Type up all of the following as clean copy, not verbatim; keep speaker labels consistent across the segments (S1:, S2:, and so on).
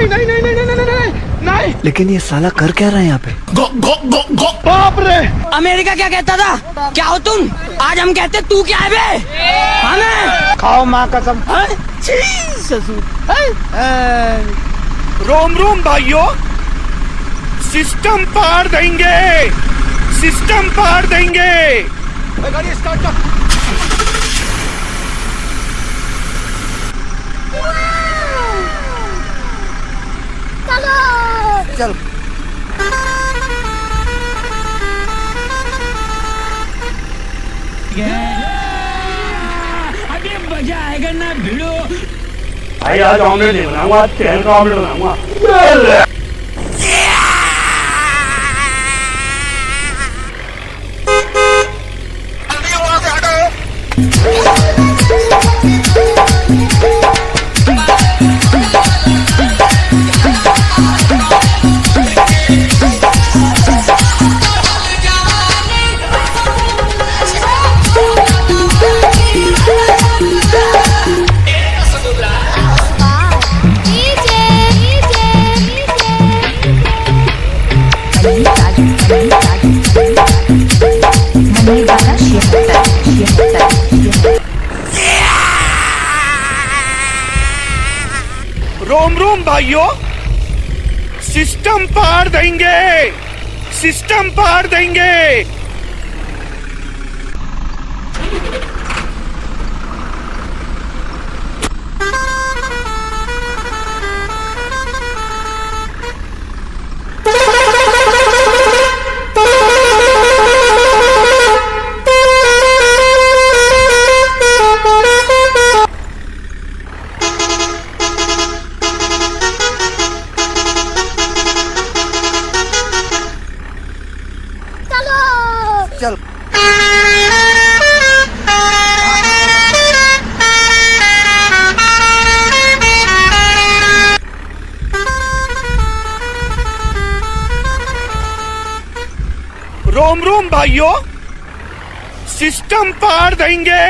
S1: नहीं नहीं नहीं नहीं नहीं नहीं।
S2: लेकिन ये साला कर क्या रहा है यहाँ पे?
S1: गो गो गो गो बाप रे।
S3: अमेरिका क्या कहता था? क्या हो तुम? आज हम कहते तू क्या है बे? हमें
S1: खाओ माँ कसम। रोम रोम भाइयों, सिस्टम पार देंगे, सिस्टम पार देंगे। गाड़ी स्टार्ट कर। चल
S3: अभी मजा आएगा ना भिड़ो।
S1: भाई आज ऑमलेट नहीं बनाऊंगा, आज तेल का ऑमलेट बनाऊंगा। रोम रोम भाइयों, सिस्टम पार देंगे, सिस्टम पार देंगे। चल रोम रोम भाइयों, सिस्टम पार देंगे।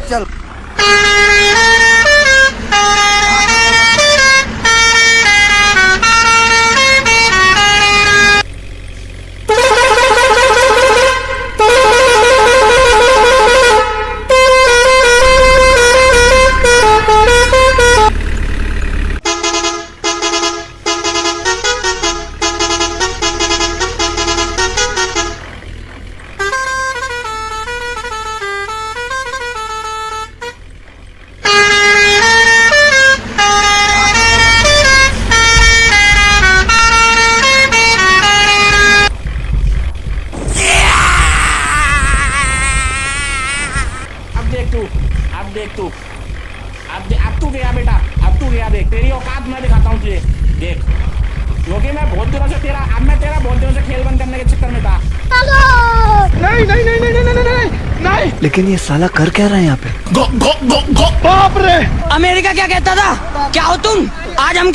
S1: चल
S4: अब तू गया बेटा, अब तू गया। देख तेरी औकात मैं दिखाता हूँ तुझे, देख। क्योंकि मैं बहुत दिनों से तेरा बहुत दिनों से खेल बंद करने के चक्कर में था।
S1: नहीं नहीं नहीं नहीं नहीं नहीं नहीं नहीं।
S2: लेकिन ये साला कर क्या रहा है यहाँ पे?
S1: गो गो गो गो बाप रे।
S3: अमेरिका क्या कहता था? क्या हो तुम? आज हम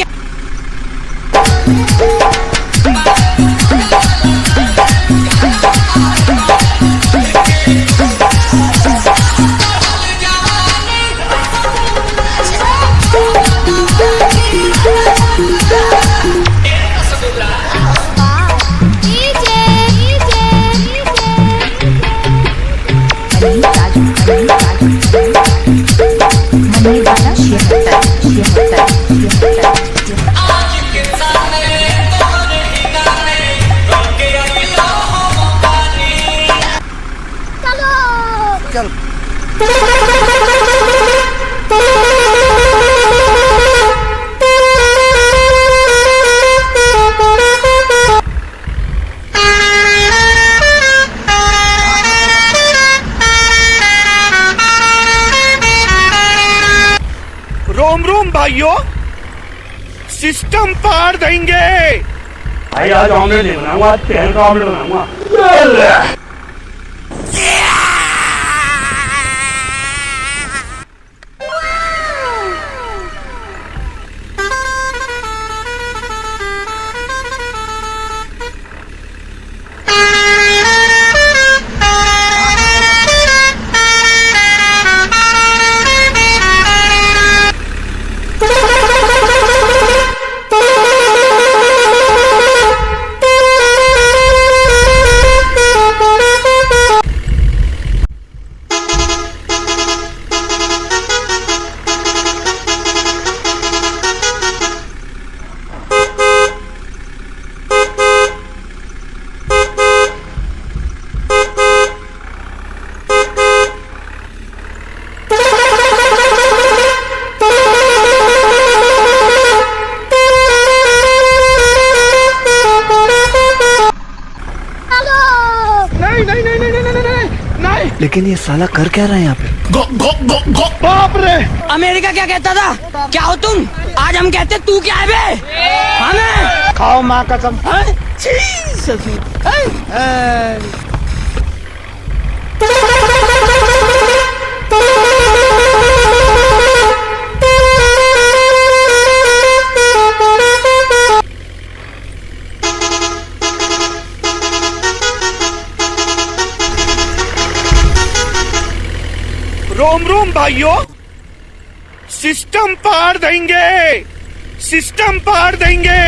S1: चल रोम रोम भाइयों, सिस्टम पार देंगे, भाई आज ऑमलेट नहीं बनाऊंगा, आज चिकन का ऑमलेट बनाऊंगा।
S2: लेकिन ये साला कर क्या रहा है यहाँ पे?
S1: बाप रे,
S3: अमेरिका क्या कहता था? क्या हो तुम? आज हम कहते तू क्या है बे? हमें
S1: खाओ माँ कसम। रोम रोम भाइयों, सिस्टम पार देंगे, सिस्टम पार देंगे।